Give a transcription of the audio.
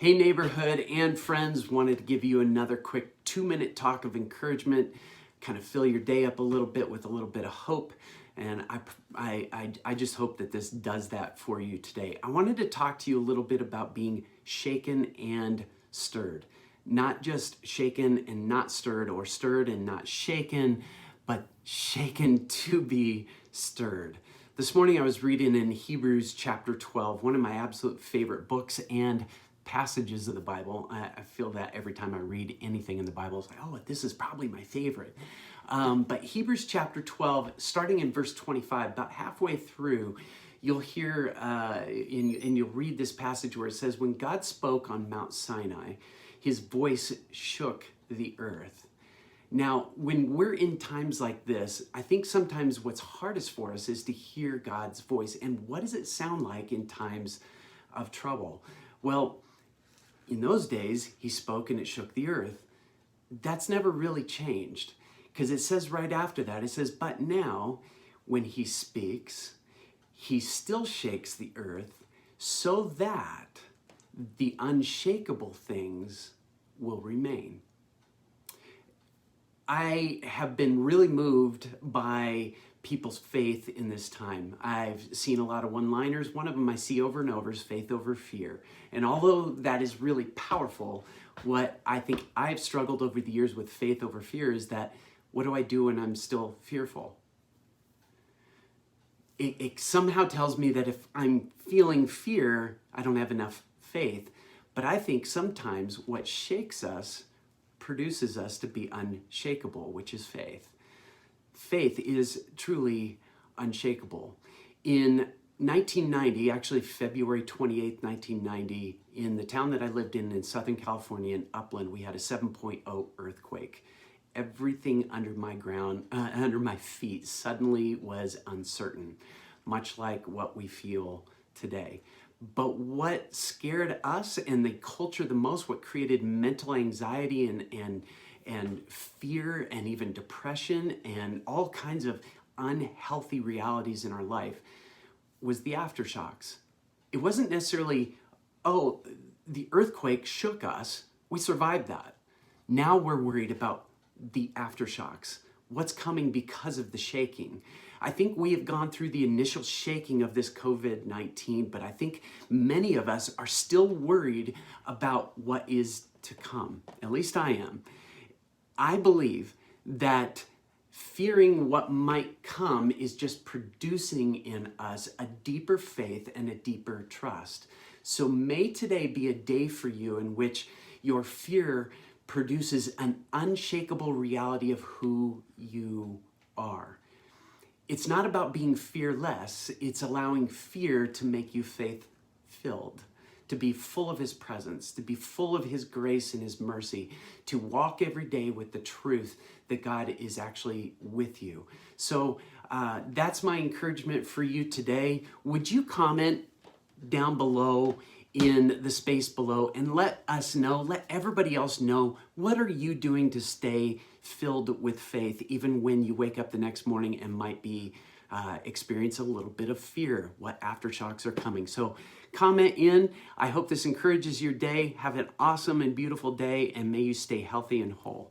Hey neighborhood and friends, wanted to give you another quick 2-minute talk of encouragement, kind of fill your day up a little bit with a little bit of hope. And I just hope that this does that for you today. I wanted to talk to you a little bit about being shaken and stirred. Not just shaken and not stirred, or stirred and not shaken, but shaken to be stirred. This morning I was reading in Hebrews chapter 12, one of my absolute favorite books and passages of the Bible. I feel that every time I read anything in the Bible, it's like, oh, this is probably my favorite. But Hebrews chapter 12, starting in verse 25, about halfway through, you'll hear, and you'll read this passage where it says, when God spoke on Mount Sinai, his voice shook the earth. Now, when we're in times like this, I think sometimes what's hardest for us is to hear God's voice. And what does it sound like in times of trouble? Well, in those days, he spoke and it shook the earth. That's never really changed, because it says right after that, it says, but now when he speaks, he still shakes the earth so that the unshakable things will remain. I have been really moved by people's faith in this time. I've seen a lot of one-liners. One of them I see over and over is faith over fear. And although that is really powerful, what I think I've struggled over the years with faith over fear is that, what do I do when I'm still fearful? It somehow tells me that if I'm feeling fear, I don't have enough faith. But I think sometimes what shakes us produces us to be unshakable, which is faith. Faith is truly unshakable. In 1990, actually February 28th, 1990, in the town that I lived in Southern California, in Upland, we had a 7.0 earthquake. Everything under my feet suddenly was uncertain, much like what we feel today. But what scared us and the culture the most, what created mental anxiety and fear and even depression and all kinds of unhealthy realities in our life, was the aftershocks. It wasn't necessarily, oh, the earthquake shook us. We survived that. Now we're worried about the aftershocks. What's coming because of the shaking? I think we have gone through the initial shaking of this COVID-19, but I think many of us are still worried about what is to come. At least I am. I believe that fearing what might come is just producing in us a deeper faith and a deeper trust. So may today be a day for you in which your fear produces an unshakable reality of who you are. It's not about being fearless, it's allowing fear to make you faith-filled, to be full of his presence, to be full of his grace and his mercy, to walk every day with the truth that God is actually with you. So that's my encouragement for you today. Would you comment down below in the space below and let us know, let everybody else know, what are you doing to stay filled with faith even when you wake up the next morning and might be experience a little bit of fear, what aftershocks are coming. So comment in. I hope this encourages your day. Have an awesome and beautiful day, and may you stay healthy and whole.